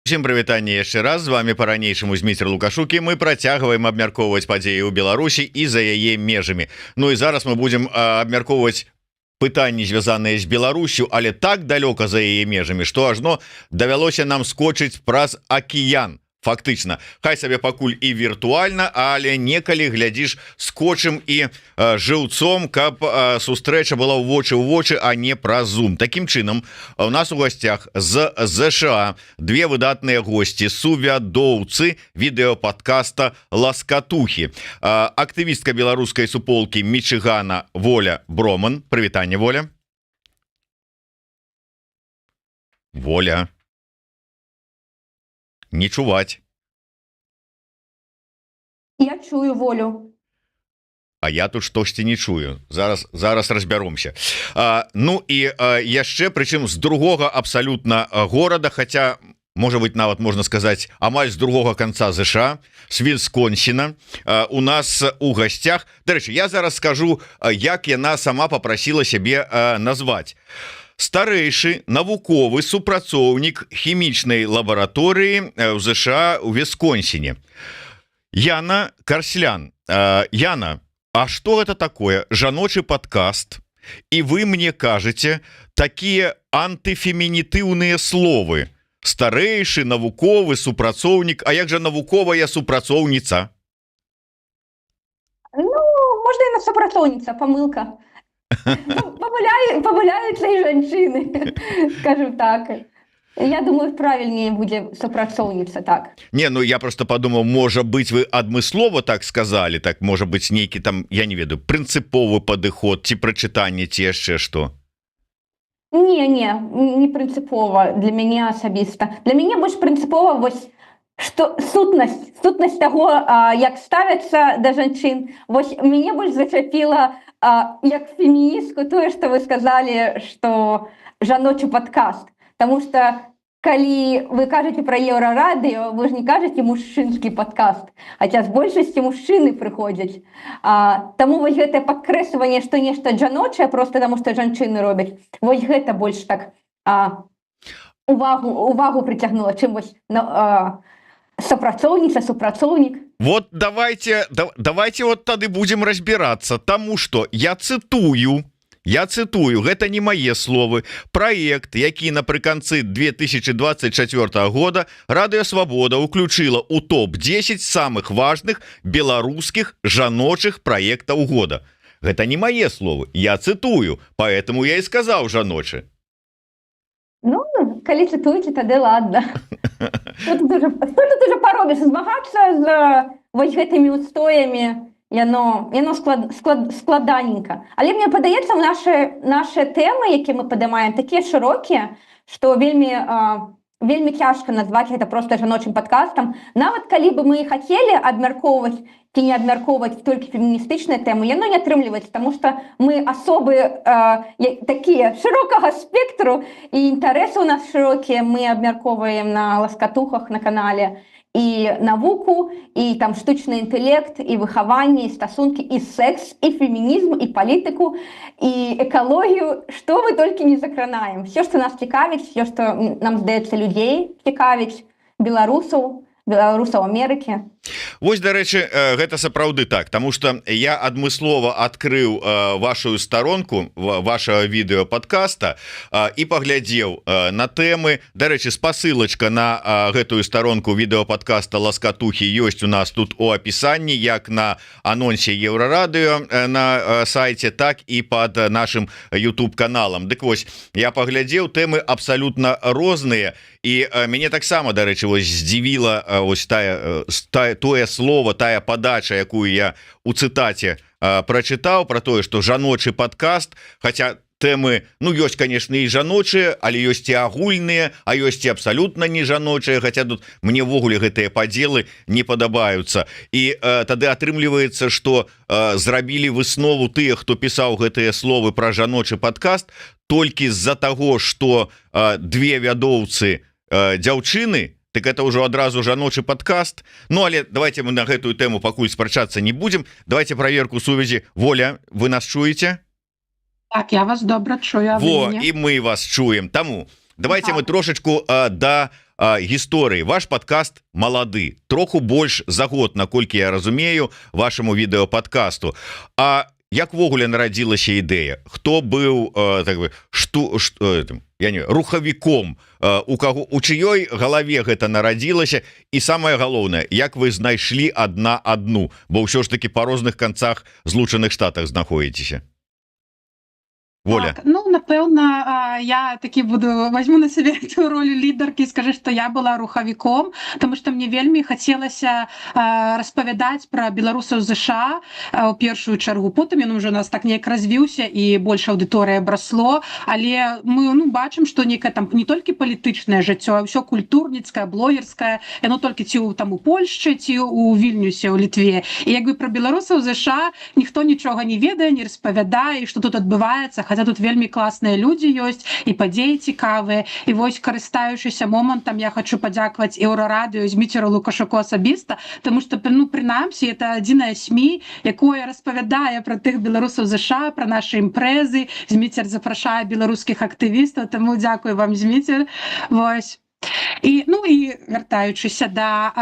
Всем прывітанне яшчэ раз, з вами по-ранейшаму Зміцер Лукашукі. Мы працягваем абмяркоўваць падзеі ў Беларусі і за яе межамі. Ну і зараз мы будзем абмяркоўваць пытанні, звязаныя з Беларусю, але так далёка за яе межамі, што ажно давялося нам скочыць праз акіян. Фактычна, хай сабе пакуль і віртуальна, але некалі глядзіш скотчам і жыўцом, каб сустрэча была ў вочы, а не праз Zoom. Такім чынам, у нас у гасцях з ЗША две выдатныя госці, сувядоўцы відэападкаста «Ласкатухі». Актывістка беларускай суполкі Мічыгана Воля Броман. Прывітанне, Воля. Воля. Не чуваць. Я чую Волю. А я тут штосьці не чую. Зараз разбяромся. Ну і яшчэ, прычым з другога абсалютна горада, хаця, можа быть, нават можна сказаць, амаль з другога канца ЗША, з Вісконсіна. У нас у гасцях, дарэчы, я зараз скажу, як яна сама попрасіла сябе назваць. Старэйшы навуковы супрацоўнік хімічнай лабараторыі ў ЗША у Вісконсіне. Яна Карслян. Яна, а што гэта такое? Жаночы падкаст. І вы мне кажаце такія антыфемінітыўныя словы. Старэйшы навуковы супрацоўнік, а як жа навуковая супрацоўніца? Ну, можна і на супрацоўніца, памылка. Памыляюцца і жанчыны, скажем так. Я думаю, правильнее будзе супрацоўніца, так. Не, ну я просто подумал, можа быть, вы адмыслова так сказали, так можа быть нейкі там, я не ведаю, прынцыповы падыход, ці прачытанне, ці яшчэ што? Не прынцыпова для мяне асабіста. Для мяне больш прынцыпова вось што сутнасць таго, як ставяцца да жанчын. Вось мяне больш зачапіла як феміністку тое, што вы сказалі, што жаночы падкаст. Таму што калі вы кажаце пра еўрарадыё, вы ж не кажаце мужчынскі падкаст, хаця з большасці мужчыны прыходзяць. Таму вось гэтае падкрэсліванне, што нешта жаночае, проста таму што жанчыны робяць, вось гэта больш так увагу прыцягнула, чым вось супрацоўнік. Вот давайте вот тады будем разбираться, тому что я цитую, гэта не мае словы, праект, які напрыканцы 2024 года Радыё Свабода уключила ў топ-10 самых важных беларускіх жаночых праектаў года. Гэта не мае словы, я цитую, поэтому я и сказаў жаночы. Ну, калі цытуеце, тады ладно. Что тут уже поробіш? Змагацца з вось гэтымі устоямі, яно складаненька. Але мне падаецца, нашы тэмы, якія мы падымаем, такія шырокія, што вельмі цяжка назваць гэта проста жаночым падкастам. Нават калі бы мы хацелі абмяркоўваць ці не абмяркоўваць толькі феміністычныя тэмы, яно не атрымліваецца, таму што мы асобы такія шырокага спектру, і інтарэсы ў нас шырокія, мы абмяркоўваем на ласкатухах на канале і навуку, і там штучны інтэлект, і выхаванне, і стасункі, і секс, і фемінізм, і палітыку, і экалогію, што мы толькі не закранаем. Все, што нас цікавіць, все, што нам здаецца людзей цікавіць, беларусаў Амерыкі. Вось, дарэчы, гэта сапраўды так, тому что я адмыслова адкрыў вашу старонку вашего відэопадкаста і паглядзеў на тэмы. Дарэчы, спасылачка на гэтую старонку відэопадкаста «Ласкатухі» ёсць у нас тут у апісанні, як на анонсе Еўрарадыё на сайце, так і под нашим YouTube-каналам. Дык вось, я паглядзеў, тэмы абсалютна розныя, і мяне таксама, дарэчы, вось здзівіла вось тое слово, тая падача, якую я у цытаце прачытаў, пра тое, што жаночы падкаст, хаця тэмы, ну, ёсць, конечно, і жаночыя, але ёсць і агульныя, а ёсць і абсалютна не жаночыя, хаця тут мне ввогуле гэтыя падзелы не падабаюцца. І тады атрымліваецца, што зрабілі выснову тыя, хто пісаў гэтыя словы пра жаночы падкаст, толькі з-за таго, што две вядоўцы дзяўчыны, так это ўжо адразу жаночы падкаст. Ну, але давайте мы на гэтую тэму пакуль спрачацца не будзем. Давайте праверку сувязі. Воля, вы нас чуеце? Так, я вас добра чую. Во, і мы вас чуем. Таму давайте мы трошечку да гісторыі. Ваш подкаст малады, троху больш за год, наколькі я разумею, вашаму відэападкасту. А як ввогуле нарадзілася ідэя? Хто быў так бы я не рухавіком, у чыёй галаве гэта нарадзілася, і самае галоўнае, як вы знайшлі адна адну, бо ўсё ж таки па розных канцах Злучаных Штатах знаходзіцеся? Воля. Так, ну, напэўна, я таки возьму на себе эту роль лідаркі і скажу, што я была рухавіком, тому што мне вельмі хацелася распавядаць пра беларусаў ЗША ў першую чаргу. Потым ён уже у нас так неяк развіўся і больш аўдыторыя брасло, але мы бачым, што некае там не толькі палітычнае жыццё, а ўсё культурніцкае, блогерскае, яно толькі ці там у Польшчы, ці у Вільнюсе, у Літве. І як бы пра беларусаў ЗША ніхто нічога не ведае, не распавядае, што тут адбываецца, хаця тут вельмі класныя людзі ёсць і падзеі цікавыя. І вось, карыстаючыся момантам, я хочу падзякаваць Еўрарадыё, Зміцеру Лукашуку асабіста, тому што, прынамсі, это адзінае СМІ, якое распавядае пра тых беларусаў ЗША, пра нашы імпрэзы. Зміцер запрашае беларускіх актывістаў, таму дзякую вам, Зміцер. Вось. І вяртаючыся да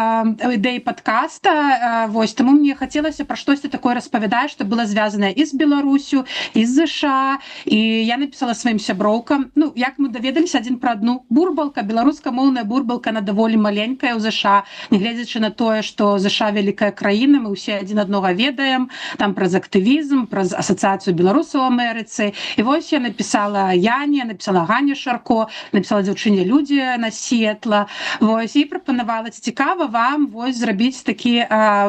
ідэі падкаста, вось, таму мне хацелася пра штосьці такое распавядаць, што было звязанае і з Беларусю, і з ЗША, і я напісала сваім сяброўкам, як мы даведаліся адзін пра адну, бурбалка, беларускамоўная бурбалка, она даволі маленькая ў ЗША, нягледзячы на тое, што ЗША вялікая краіна, мы ўсе адзін аднога ведаем, там праз актывізм, праз асацыяцыю беларусаў у Амерыцы. І вось я напісала Яне, напісала Гане Шарко, напісала дзяўчыне Людзе на Сетла, вось, і прапанавала, ці цікава вам вось зрабіць такі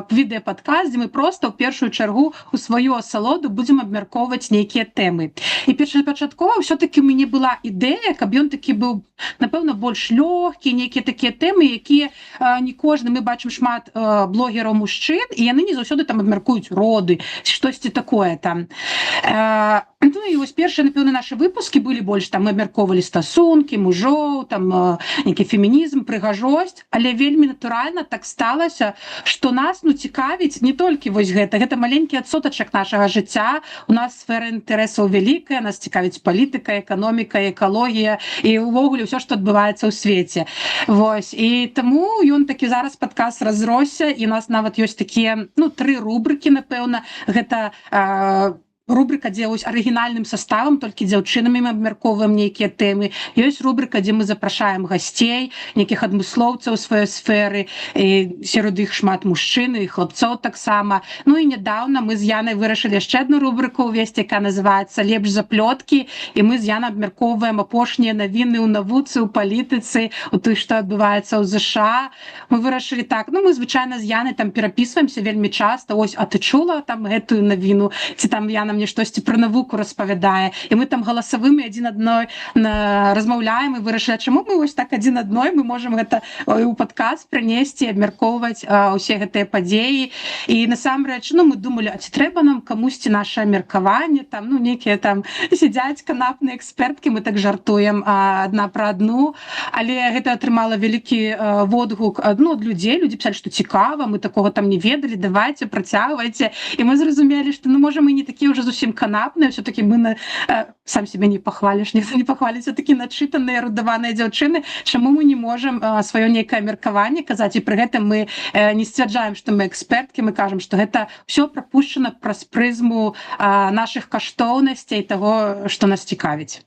відэападкаст, дзе мы проста ў першую чаргу у сваю асалоду будзем абмяркоўваць нейкія тэмы. І першапачаткова ўсё-такі у мяне была ідэя, каб ён такі быў, напэўна, больш лёгкі, нейкія такія тэмы, якія не кожны, мы бачым шмат блогераў мужчын, і яны не заўсёды там абмяркуюць роды, штосьці такое там. І вось першыя, напэўна, нашы выпускі былі больш, там мы абмяркоўвалі стасункі, мужоў, там нейкі фемінізм, прыгажосць, але вельмі натуральна так сталася, што нас цікавіць не толькі вось гэта маленькі адсотачак нашага жыцця, у нас сфера інтарэсаў вялікая, нас цікавіць палітыка, эканоміка, экалогія і ўвогуле ўсё, што адбываецца ў свеце. Вось, і таму ён такі зараз падкаст разросся, і у нас нават ёсць такія, 3 рубрыкі, напэўна, гэта рубрика, дзе вось арыгінальным составам, толькі дзяўчынамі мы абмяркоўваем нейкія тэмы. Ёсць рубрика, дзе мы запрашаем гасцей, нейкіх адмыслоўцаў сваёй сферы, і сярод іх шмат мужчын і хлапцоў таксама. І нядаўна мы з Янай вырашылі яшчэ адну рубрыку ўвесці, якая называецца «Лепш за плёткі», і мы з Янай абмяркоўваем апошнія навіны ў навуцы, ў палітыцы, у тым, што адбываецца ў ЗША. Мы вырашылі так, мы звычайна з Янай там перапісваемся вельмі часта, ось, а ты чула там гэтую навіну, ці там Яна мне штосьці пра навуку распавядае, і мы там галасавымі адзін адной размаўляем і вырашылі, чаму мы вось так адзін адной мы можам гэта ў падкаст прынесці, абмяркоўваць усе гэтыя падзеі. І насамрэч, мы думалі, а ці трэба нам камусьці наша меркаванне, там, нейкія там сядзяць канапныя эксперткі, мы так жартуем адна пра адну, але гэта атрымала вялікі водгук ад людзей, людзі пісалі, што цікава, мы такога там не ведалі, давайце, працягвайце. І мы зразумелі, што, можа, мы не такія ўжо зусім канапныя, все-таки мы сам себе не пахваліш, ніхто не пахваліць, все-таки начытаныя, эрудаваныя дзяўчыны, чаму мы не можам сваё нейкае меркаванне казаць, і пры гэтым мы не сцвярджаем, што мы эксперткі, мы кажам, што гэта все прапушчана праз прызму нашых каштоўнасцей, таго, што нас цікавіць.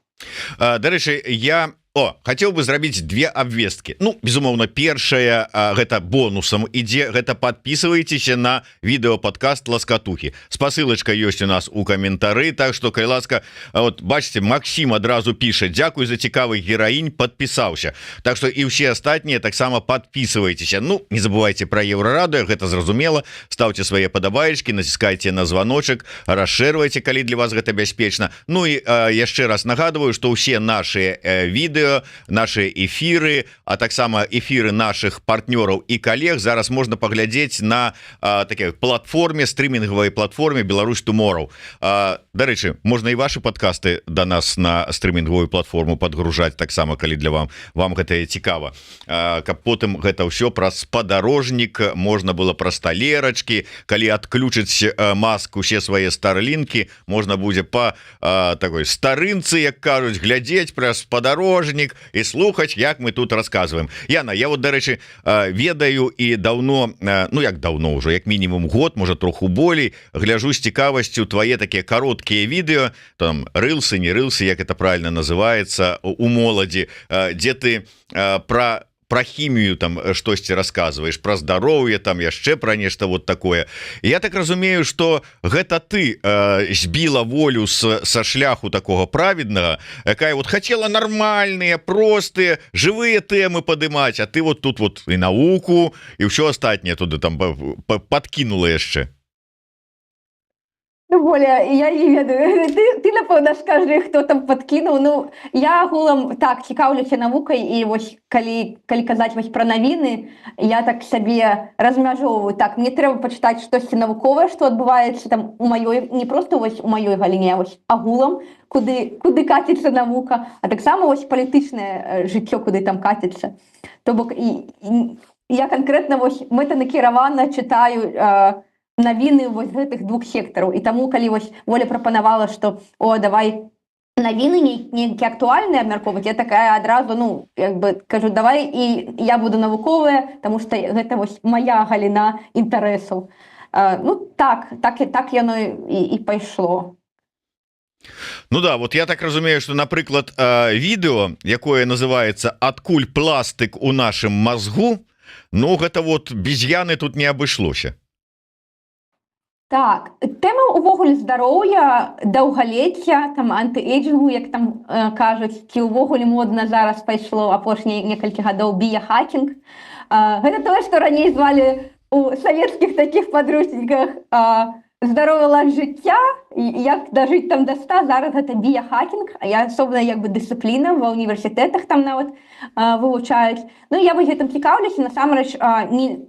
Дарэчы, я хацеў бы зрабіць 2 абвесткі. Безумоўна, першая гэта бонусам ідзе, гэта подписывайтеся на відэападкаст Ласкатухі. Спасылачка ёсць у нас у каментары, так што, калі ласка, бачыце, Максім адразу піша: дзякуй за цікавы гераінь, подпісаўся. Так што і ўсе астатнія таксама подписывайтеся. Не забывайте пра Еўрарадыё, гэта зразумела, ставце свае падабаечкі, націскайце на званочак, расшэрвайце, калі для вас гэта бяспечна. І яшчэ раз нагадываю, што ўсе нашыя відэо, наши эфиры, а таксама эфиры наших партнеров и коллег зараз можно поглядеть на такой платформе, стриминговой платформе Беларусь Tomorrow. Дарэчы, можно и ваши подкасты до нас на стриминговую платформу подгружать таксама, калі для вам гэта цікава. Каб потым гэта ўсё праз спадарожнік можна было праз талерачкі, калі адключыць Маск усе свае старлінкі, можна будзе по такой старынцы, як кажуць, глядзець праз спадарожнік, навушнік і слухаць, як мы тут рассказываем. Яна, я вот, дарэчы, ведаю і даўно, ну як даўно ўжо, як мінімум год, можа троху болей, гляжу з цікавасцю твае такія кароткія відэо, там рылсы, не рылсы, як это правильно называется у моладзі, дзе ты про хімію там штосьці рассказываешь, про здароўе, там яшчэ про нешта вот такое. Я так разумею, что гэта ты збіла волю са шляху такого праведнага, якая вот хотела нормальные, простые, живые темы падымаць, а ты вот тут вот і науку, і ўсё астатняе туды там подкинула яшчэ. Ну, Воля, я не ведаю. Ты напэўна, скажи, хто там подкинуў. Ну, я агулам так цікаўлюся навукай, і вось калі казаць вось пра навіны, я так сабе размяжоўваю. Так, мне трэба пачытаць штосьці навуковае, што адбываецца там у маёй, не просто вось у маёй галіне, а вось агулам, куды каціцца навука, а таксама вось палітычнае жыццё, куды там каціцца. То бок, я канкрэтна вось мэтанакіравана чытаю навіны вось гэтых двух сектараў. І таму, калі вось Воля прапанавала, што давай навіны нейкі актуальныя абмяркоўваць, я такая адразу, ну, як бы кажу, давай і я буду навуковая, таму што гэта вось мая галіна інтарэсаў. Ну, так яно і пайшло. Ну да, вот я так разумею, что, напрыклад, відэо, якое называется «Адкуль пластык у нашым мозгу», ну, гэта вот без Яны тут не абышлося. Так, тэма ўвогуле здароўя, даўгалецця, там антыэйджынгу, як там кажуць, ці ўвогуле модна зараз пайшло апошнія некалькі гадоў біяхакінг. Гэта тое, што раней звалі у савецкіх такіх падручніках здаровы лад жыцця, як дажыць там да 100, зараз гэта біяхакінг, а я асобна як бы дысцыпліна ва ўніверсітэтах там нават вывучаюць. Ну, я вось гэтым цікаўлюся, насамрэч,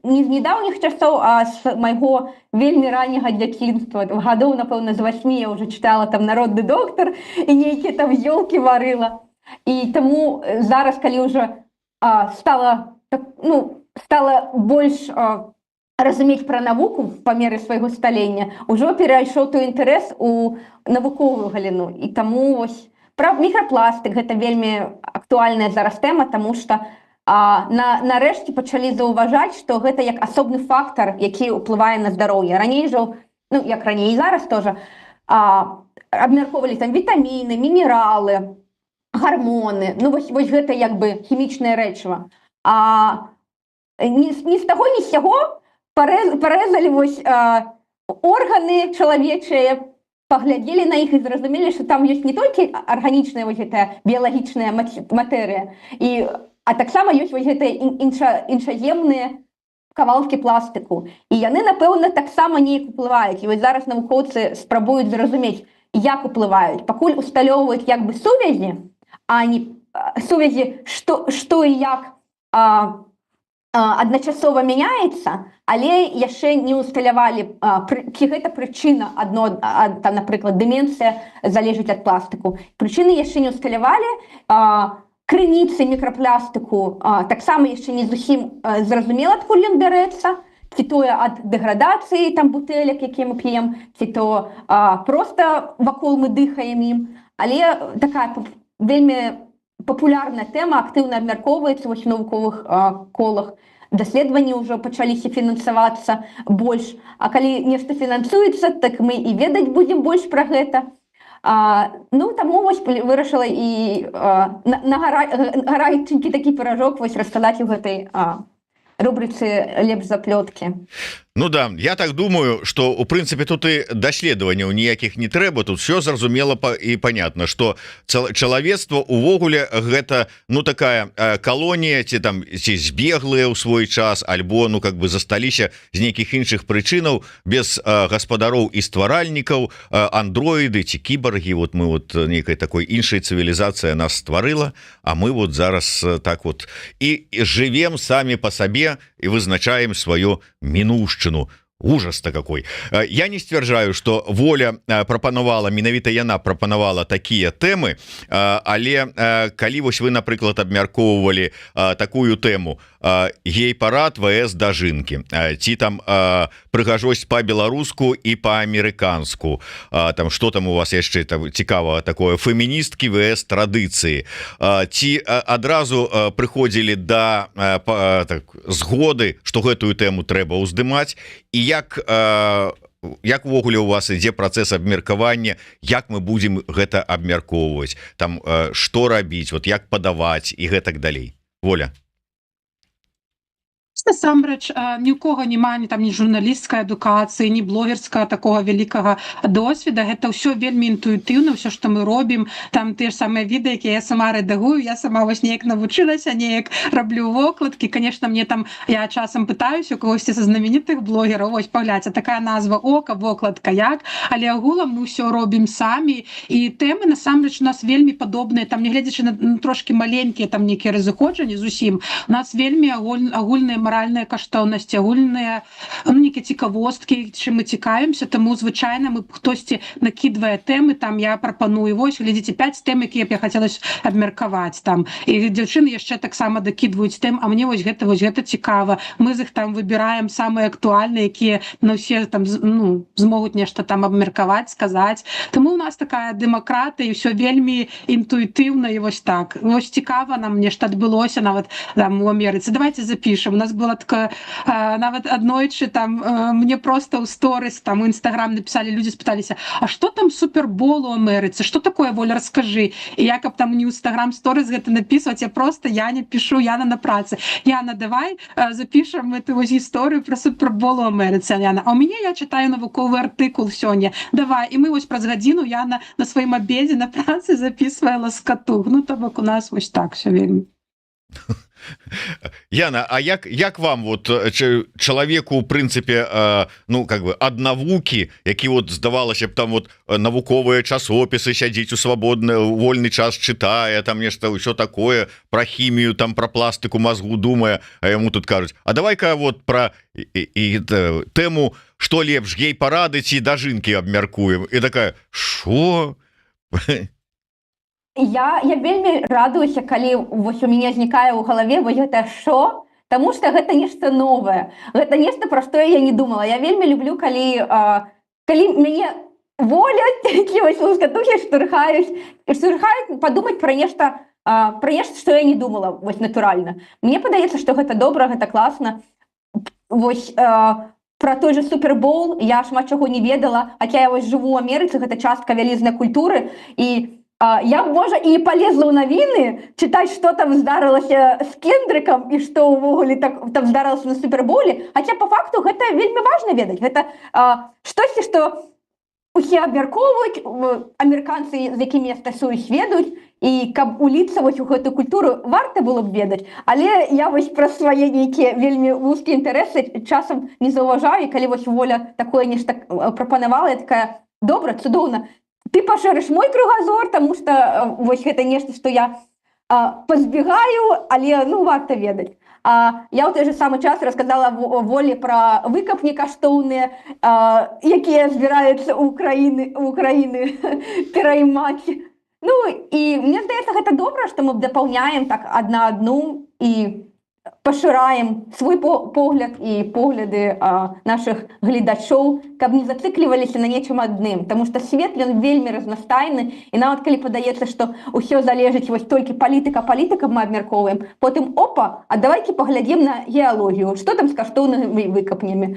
не з недаўніх часоў, а з майго вельмі ранняга дзяцінства. Гадоў, напэўна, з 8 я ўжо чытала там «Народны доктар» і нейкія там ёлкі варыла. І таму зараз, калі ўжо стала больш разумець пра навуку па меры свайго сталення, ужо перайшоў той інтарэс у навуковую галіну. І таму вось пра мікрапластык гэта вельмі актуальная зараз тэма, таму што нарэшце пачалі заўважаць, што гэта як асобны фактар, які ўплывае на здароўе. Раней жа, ну як раней і зараз тоже, абмяркоўвалі там вітаміны, мінералы, гармоны, ну вось гэта як бы хімічнае рэчыва. Ні з таго, ні з сяго парэзалі вось органы чалавечыя, паглядзелі на іх і зразумелі, што там ёсць не толькі арганічная вось гэтая біялагічная матэрыя, а таксама ёсць вось гэтыя іншаземныя кавалкі пластыку. І яны, напэўна, таксама неяк уплываюць. І вось зараз навукоўцы спрабуюць зразумець, як уплываюць. Пакуль усталёўваюць як бы сувязі, а не сувязі, што і як адначасова мяняецца, але яшчэ не усталявалі, ці гэта прычына там, напрыклад, дэмэнцыя залежыць ад пластыку. Прычыны яшчэ не усталявалі, крыніцы мікрапластыку таксама яшчэ не зусім зразумела, адкуль ён бярэцца, ці тое ад дэградацыі там бутэлек, якія мы п'ем, ці то проста вакол мы дыхаем ім. Але такая вельмі папулярная тэма актыўна абмяркоўваецца вось у навуковых колах. Даследаванні ўжо пачаліся фінансавацца больш. А калі нешта фінансуецца, так мы і ведаць будзем больш пра гэта. Ну, таму вось вырашыла і на гараченькі такі піражок вось расказаць у гэтай рубрыцы «Лепш за плёткі». Ну да, я так думаю, что у прынцыпе тут і даследаванняў ніякіх не трэба, тут все зразумела і понятно, что чалавецтва увогуле гэта, ну, такая калонія, ці там ці збеглыя ў свой час, альбо, ну, как бы засталіся з нейкіх іншых прычынаў, без гаспадароў і стваральнікаў, андроіды ці кіборгі, вот мы вот нейкай такой іншай цывілізацыя нас стварыла, а мы вот зараз так вот і жывем самі па сабе і вызначаем сваю мінушчыну ужас-то какой. Я не сцвярджаю, что Воля прапанавала, менавіта яна прапанавала такія тэмы, але калі вось вы, напрыклад, абмяркоўвалі такую тэму гей-парад ВС дажынкі, ці там прыгажосць па-беларуску і па-амерыканску, там что там у вас яшчэ цікава такое, феміністкі ВС традыцыі, ці адразу прыходзілі да згоды, што гэтую тэму трэба ўздымаць, і як увогуле у вас ідзе працэс абмеркавання, як мы будзем гэта абмяркоўваць, там што рабіць, вот як падаваць і гэтак далей. Воля. Насамрэч, ні ў кого няма ні журналісцкай адукацыі, ні блогерскага такога вялікага досведа. Гэта ўсё вельмі інтуітыўна, ўсё, што мы робім. Там тыя ж самыя відэа, якія я сама рэдагую, я сама вось неяк навучылася, неяк раблю вокладкі. Конечно, мне там, я часам пытаюсь у когосьці са знаменитых блогераў, вось паглядзьце, такая назва ока, вокладка як, але агулам мы ўсё робім самі, і тэмы насамрэч у нас вельмі падобныя, там нягледзячы на трошкі маленькія там нейкія разыходжанні зусім, у нас вельмі агульныя маральныя каштоўнасці, агульныя нейкія цікавосткі, чым мы цікавімся, таму звычайна мы хтосьці накідвае тэмы, там я прапаную, вось глядзіце 5 тэм, якія б я хацела абмеркаваць там, і дзяўчыны яшчэ таксама дакідваюць тэм, а мне вось гэта цікава, мы з іх там выбіраем самыя актуальныя, якія на ўсе там змогуць нешта там абмеркаваць, сказаць. Таму у нас такая дэмакратыя, і ўсё вельмі інтуітыўна, і вось так. Вось цікава нам нешта адбылося нават там у Амерыцы. Давайте запішам. У нас была такая, нават аднойчы там мне просто ў сторыс там у Інстаграм написали, люди спыталіся, а что там супербол у Амерыцы, что такое, Воля, расскажи. І я каб там не ў Інстаграм сторыс гэта написывать, я не пишу, Яна на працы. Яна, давай запишем эту вось гісторыю про супербол у Амерыцы. Яна, а у мяне я читаю навуковы артыкул сёння. Давай, і мы вось праз гадзіну Яна на сваім абедзе на працы записывае ласкату. Ну, то бок у нас вось так все вельмі. Яна, а як вам вот чалавеку у прынцыпе ну как бы ад навукі, які вот здавалася б там вот навуковыя часопісы сядзіць у свабодны вольны час чытае там нешта ўсё такое про хімію, там про пластыку мазгу думае, а яму тут кажуць, а давай-ка вот про тэму, што лепш, гей-парады ці дажынкі абмяркуем, і такая, шо? Я вельмі радуюся, калі вось у мяне знікае ў галаве вось гэта шо, таму што гэта нешта новае, гэта нешта, пра што я не думала. Я вельмі люблю, калі мяне воляць такія вось лускатухі штурхаюць падумаць пра нешта, што я не думала, вось натуральна. Мне падаецца, што гэта добра, гэта класна. Вось про той же супербол я шмат чаго не ведала, хаця я вось жыву ў Амерыцы, гэта частка вялізнай культуры, і я, можа, і палезла ў навіны чытаць, што там здарылася з Кендрыкам і што ўвогуле там здарылася на суперболе, хаця па факту гэта вельмі важна ведаць. Гэта штосьці, што усе абмяркоўваюць, амерыканцы, з якімі я стасуюсь, ведаюць, і каб уліцца вось у гэтую культуру варта было б ведаць, але я вось пра свае нейкія вельмі вузкія інтарэсы часам не заўважаю, і калі вось Воля такое нешта прапанавала, я такая, добра, цудоўна, ты пашырыш мой кругазор, таму што вось гэта нешта, што я пазбегаю, але варта ведаць. Я ў той же самы час расказала Волі пра выкапні каштоўныя, якія збіраюцца ў Украіны пераймаць. Ну і мне здаецца, гэта добра, што мы дапаўняем так адна адну і пашыраем свой погляд і погляды наших гледачоў, каб не зацикліваліся на нечым адным, тому што свет ён вельмі разнастайны, і нават калі падаецца, што ўсё залежыць вось толькі палітыка мы абмяркоўваем, потым опа, а давайте паглядзім на геалогію, што там з каштоўнымі выкапнямі.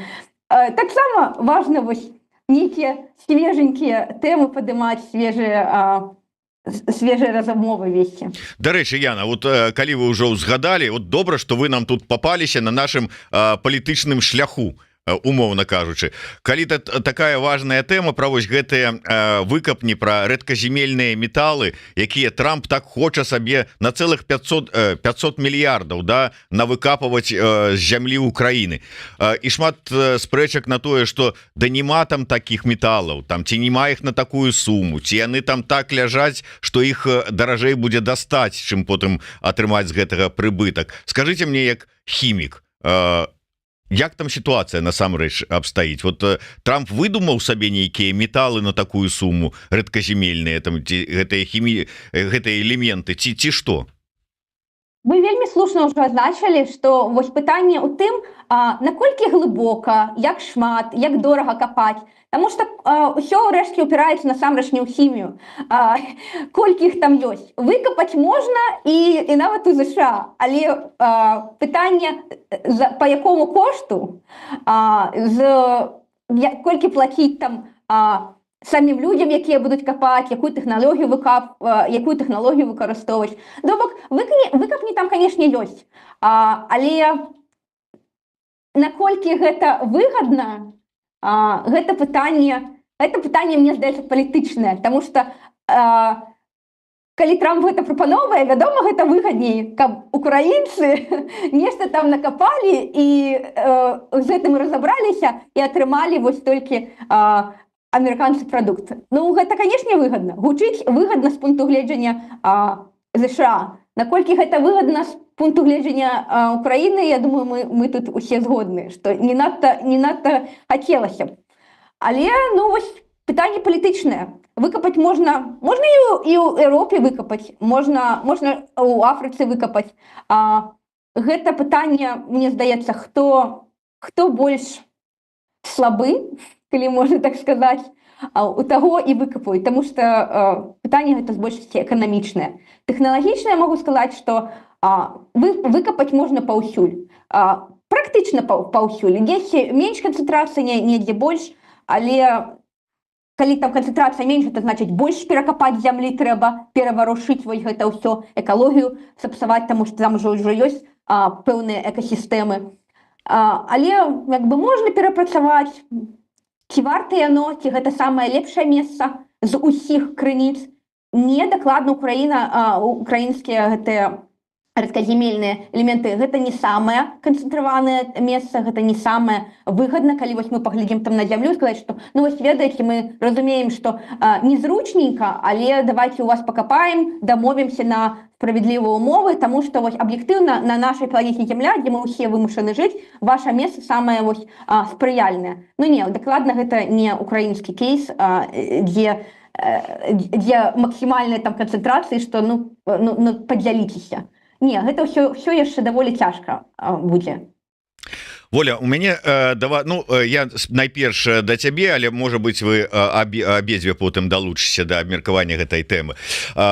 Таксама важна вось нейкія свеженькія тэмы падымаць, свежие размовы весці. Дарэчы, Яна, вот калі вы ўжо ўзгадалі, вот добра, што вы нам тут папаліся на нашым палітычным шляху, умоўна кажучы. Калі такая важная тэма пра вось гэтыя выкапні, пра рэдказемельныя металы, якія Трамп так хоча сабе на цэлых 500 мільярдаў навыкапваць з зямлі Украіны. І шмат спрэчак на тое, што да нема там такіх металаў, там ці нема іх на такую суму, ці яны там так ляжаць, што іх даражэй будзе дастаць, чым потым атрымаць з гэтага прыбытак. Скажыце мне, як хімік, як там сітуацыя насамрэч абстаіць? Вот Трамп выдумаў сабе нейкія металы на такую суму рэдказемельныя, там гэтыя хіміі, гэтыя элементы ці што? Вы вельмі слушна ўжо азначылі, што вось пытанне ў тым, наколькі глыбока, як шмат, як дорага капаць. Таму што ўсё ўрэшце ўпіраецца насамрэч не ў хімію. Колькі іх там ёсць. Выкапаць можна і нават у ЗША, але пытанне па якому кошту, колькі плаціць там самим людям, якія будуць капаць, якую тэхналогію выкарыстоўваць. То бок выкапні там, канешне, ёсць. Але наколькі гэта выгадна, гэта пытанне, мне здаецца, палітычнае, таму што калі Трамп гэта прапановвае, вядома, гэта выгадней, каб украінцы нешта там накапалі і з гэтым разабраліся і атрымалі вось толькі амерыканцы прадукт. Ну, гэта, канешне, выгадна. Гучыць выгадна з пункту гледжання ЗША. Наколькі гэта выгадна з пункту гледжання Украіны, я думаю, мы тут усе згодны, што не надта хацелася б. Але, ну, вось пытанне палітычнае. Выкапаць можна і ў Еўропе выкапаць, можна ў Афрыцы выкапаць. Гэта пытанне, мне здаецца, хто больш слабы, калі можна так сказаць, у таго і выкапаюць, таму што пытанне гэта з большасці эканамічнае. Тэхналагічна я магу сказаць, што выкапаць можна паўсюль. Практычна паўсюль. Недзе менш канцэнтрацыя, недзе больш, але калі там канцэнтрацыя менш, гэта значыць больш перакапаць зямлі трэба, пераварушыць вось гэта ўсё, экалогію сапсаваць, таму што там ўжо ёсць пэўныя экасістэмы. Але як бы можна перапрацаваць. Ці варта яно, ці гэта самае лепшае месца з усіх крыніц? Не, дакладна, украінскія гэтыя рэдказемельныя элементы, гэта не самае канцэнтраванае месца, гэта не самае выгадна, калі вось мы паглядзім там на зямлю, сказаць, што, ну вось ведаеце, мы разумеем, што незручненька, але давайте у вас пакапаем, дамовімся на справядлівыя умовы, таму што вось аб'ектыўна на нашай планеце Зямля, дзе мы ўсе вымушаны жыць, ваша месца самае вось спрыяльнае. Ну не, дакладна гэта не украінскі кейс, дзе максімальныя там канцэнтрацыі, што ну падзяліцеся. Не, гэта ўсё яшчэ даволі цяжка будзе. Воля, у мяне я найперш да цябе, але можа быть вы абедзве потым далучыся да абмеркавання гэтай тэмы.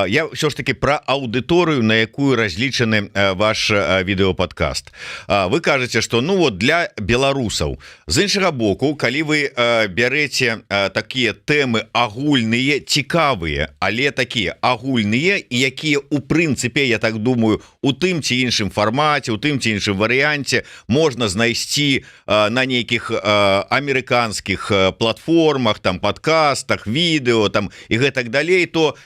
Я ўсё ж таки пра аўдыторыю, на якую разлічаны ваш відэопадкаст. Вы кажаце, што ну вот для беларусаў. З іншага боку, калі вы бярэце такія тэмы агульныя, цікавыя, але такія агульныя, і якія у прынцыпе, я так думаю, у тым ці іншым фармаце, у тым ці іншым варыянце можна знайсці на нейкіх амерыканскіх платформах, там подкастах, відэо там і гэтак далей, то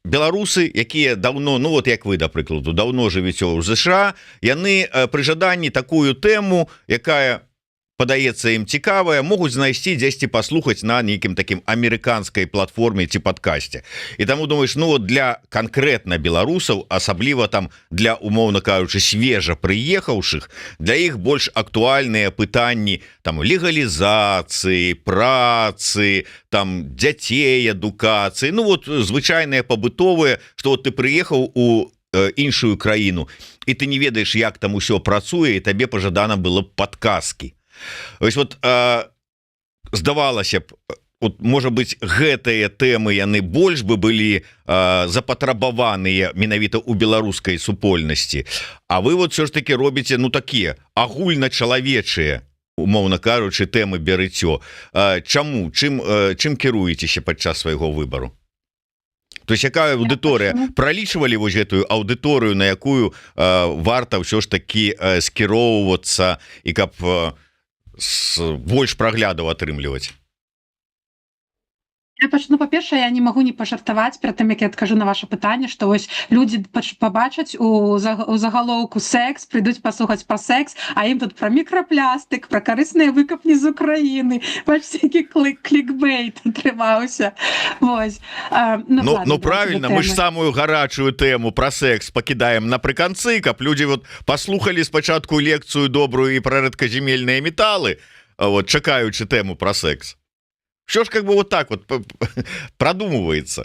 беларусы, якія давно, ну вот як вы, да прыкладу, давно жывеце ў ЗША, яны пры жаданні такую тэму, якая падаецца ім цікавая, могуць знайсці дзесьці паслухаць на нейкім такім амерыканскай платформе ці падкасце. І таму думаеш, ну вот для канкрэтна беларусаў, асабліва там для, умоўна кажучы, свежа прыехаўшых, для іх больш актуальныя пытанні там легалізацыі, працы, там дзяцей, адукацыі, ну вот звычайныя пабытовыя, што вот ты прыехаў у іншую краіну і ты не ведаеш, як там усё працуе, і табе пажадана было падказкі. Ось вот здавалася б, вот, можа быть, гэтыя тэмы яны больш бы былі запатрабаваныя менавіта ў беларускай супольнасці. А вы вот все ж таки робіце ну такія агульначалавечыя, умоўна кажучы, тэмы бярыццё. Чаму? Чым кіруецеся падчас свайго выбару? То есть якая аўдыторыя? Пралічвалі вось гэтую аўдыторыю, на якую варта ўсё ж таки скіроўвацца і каб больш праглядаў атрымліваць? Я пачну, па-першае, я не магу не пажартаваць перад тым, як я адкажу на ваше пытанне, што вось людзі пабачаць у загалоўку секс, прыйдуць паслухаць пра секс, а ім тут пра мікраплястык, пра карысныя выкапні з Украіны. Бачыце, які клікбейт атрымаўся. Вось. Ну правильно, мы ж самую гарачую тэму пра секс пакідаем напрыканцы, каб людзі вот паслухалі спачатку лекцыю добрую і пра рэдказемельныя металы, вот чакаючы тэму пра секс. Все ж как бы вот так вот продумывается.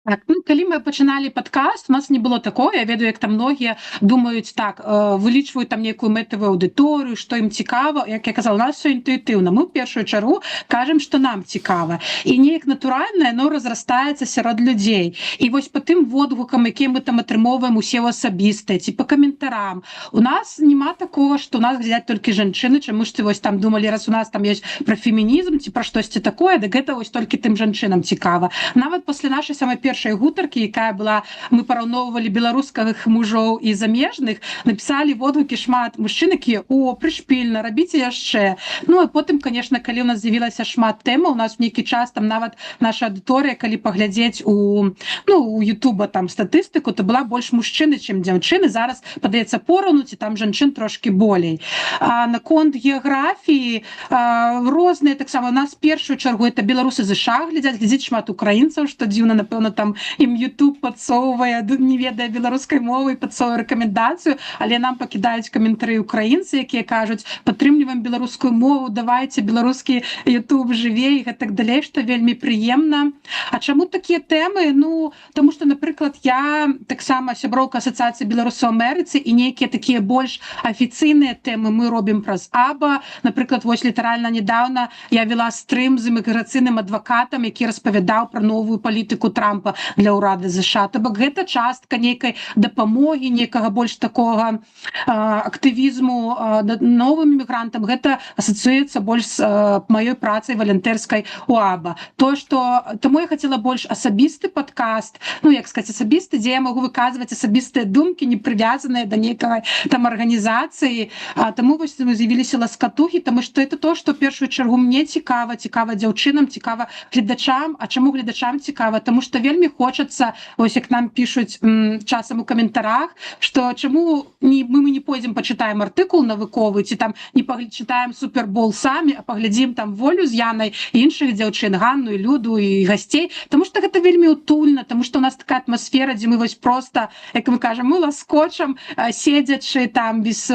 Так, ну, калі мы пачыналі падкаст, у нас не было такого. Я ведаю, як там многія думаюць так, вылічваюць там некую мэтавую аўдыторыю, што ім цікава. Як я казала, у нас все інтуітыўна. Мы ў першую чаргу кажам, што нам цікава. І неяк натуральна яно разрастаецца сярод людзей. І вось па тым водгукам, якія мы там атрымоўваем усе асабістыя, ці па каментарам. У нас няма такого, што у нас глядзяць толькі жанчыны, чаму ж вось там думалі, раз у нас там ёсць пра фемінізм ці пра штосьці такое, дык гэта вось толькі тым жанчынам цікава. Нават пасля нашай самай першай гутаркі, якая была, мы параўноўвалі беларускіх мужоў і замежных, напісалі водгукі шмат мужчын, якія: о, прышпільна, рабіце яшчэ. Ну, і потым, конечно, калі у нас з'явілася шмат тэмаў, у нас нейкі час там нават наша аўдыторыя, калі паглядзець у Ютуба там статыстыку, то была больш мужчыны, чым дзяўчыны. Зараз, падаецца, пораўну, ці там жанчын трошкі болей. А наконт геаграфіі розныя таксама. У нас першую чаргу это беларусы ЗША глядзіць шмат украінцаў, што дзіўна, напэўна, там ім YouTube падсоўвае, не ведае беларускай мовы, падсоўвае рэкамендацыю, але нам пакідаюць каментары украінцы, якія кажуць: падтрымліваем беларускую мову, давайце, беларускі YouTube жыве, і гэтак далей, што вельмі прыемна. А чаму такія тэмы? Ну, таму што, напрыклад, я таксама сяброўка асацыяцыі беларусаў Амерыцы, і нейкія такія больш афіцыйныя тэмы мы робім праз АБА. Напрыклад, вось літаральна нядаўна я вела стрым з іміграцыйным адвакатам, які распавядаў пра новую палітыку Трампа для ўрады ЗША. То бок гэта частка нейкай дапамогі, нейкага больш такога актывізму новым мігрантам. Гэта асацыюецца больш з маёй працай валантэрскай у АБА. Таму я хацела больш асабісты падкаст, ну, як сказаць, асабісты, дзе я магу выказваць асабістыя думкі, не прывязаныя да нейкага там арганізацыі. Таму вось з'явіліся ласкатухі, таму што это то, што ў першую чаргу мне цікава дзяўчынам, цікава гледачам. А чаму гледачам цікава? Таму што вельмі хочацца, ось як нам пішуць часам у каментарах, што чаму мы не пойдзем пачытаем артыкул навуковы, ці там не пачытаем Супербол самі, а паглядзім там Волю з Янай і іншых дзяўчын, Ганну і Люду і гасцей. Таму што гэта вельмі утульна, таму што у нас такая атмасфера, дзе мы вось проста, як мы кажам, мы ласкочам, седзячы там без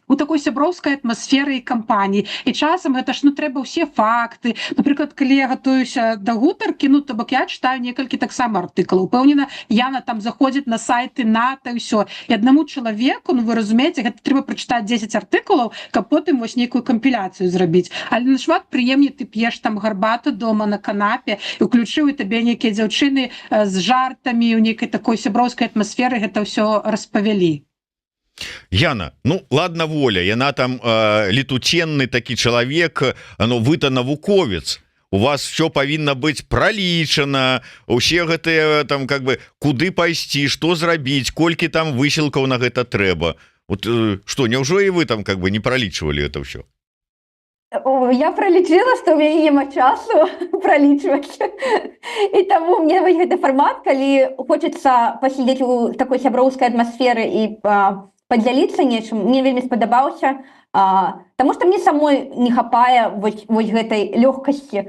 у такой сяброўскай атмасферы і кампаніі. І часам гэта ж, трэба ўсе факты. Напрыклад, калі я гатуюся да гутаркі, то бок я чытаю некалькі таксама артыкулаў. Упэўнена, Яна там заходзіць на сайты НАТО і ўсё. І аднаму чалавеку, вы разумееце, гэта трэба прачытаць 10 артыкулаў, каб потым вось нейкую кампіляцыю зрабіць. Але нашмат прыемней ты п'еш там гарбату дома на канапе, і ўключыў, і табе нейкія дзяўчыны з жартамі, у нейкай такой сяброўскай атмасферы гэта ўсё распавялі. Яна, ну ладно, Воля, яна там летученны такі чалавек, вы-то навуковец, у вас все павінна быць пралічана, усе гэтыя там как бы куды пайсці, што зрабіць, колькі там высілкаў на гэта трэба. Вот што, няўжо і вы там как бы не пралічвалі это ўсё? Я пролічыла, што ў мяне няма часу пралічваць. І таму мне вось гэты фармат, калі хочацца пасядзець у такой сяброўскай атмасферы і падзяліцца нечым, мне вельмі спадабаўся, таму што мне самой не хапае вось гэтай лёгкасці.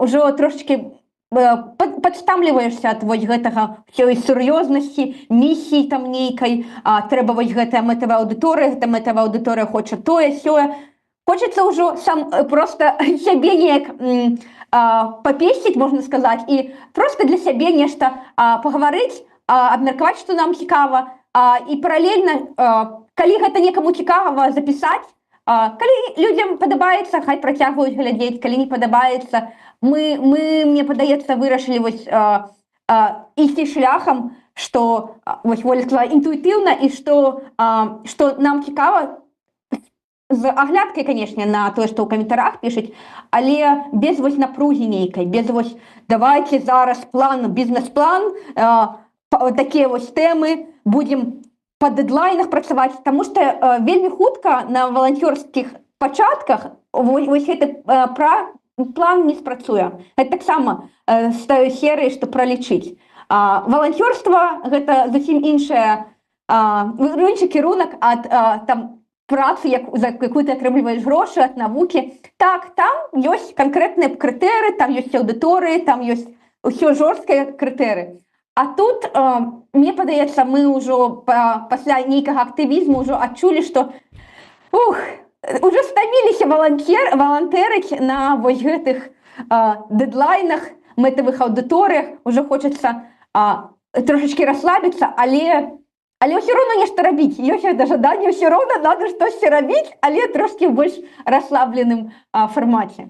Ужо трошачкі падстамліваешся ад вось гэтага ўсёй сур'ёзнасці, місіі там нейкай, трэба вось гэтая мэтавая аўдыторыя, гэта мэтавая аўдыторыя хоча тое, сёе. Хочацца ўжо сам проста сябе неяк папесціць, можна сказаць, і проста для сябе нешта пагаварыць, абмеркаваць, што нам цікава, і паралельна, калі гэта некаму цікава, запісаць. Калі людзям падабаецца, хай працягваюць глядзець, калі не падабаецца, мы, мне падаецца, вырашылі вось ісці шляхам, што вось Воля сказала інтуітыўна, і што нам цікава, з аглядкай, канешне, на тое, што ў каментарах пішуць, але без вось напругі нейкай, без вось давайце зараз план, бізнес-план, такія вось тэмы, будзем па дэдлайнах працаваць, таму што вельмі хутка на валанцёрскіх пачатках вось гэты план не спрацуе. Это таксама з той серыі, што пралічыць. Валанцёрства гэта зусім іншы кірунак ад там працы, за якую ты атрымліваеш грошы, ад навукі. Так, там ёсць канкрэтныя крытэры, там ёсць аўдыторыі, там ёсць усё жорсткія крытэры. А тут, мне падаецца, мы ўжо пасля нейкага актывізму ўжо адчулі, што уже стаміліся валантэрыць на вось гэтых дэдлайнах, мэтавых аўдыторыях, уже хочацца трошачкі расслабіцца, але ўсё роўна нешта рабіць. Ёсць гэта жаданне, ўсё роўна надо штосьці рабіць, але трошкі ў больш расслабленым фармаце.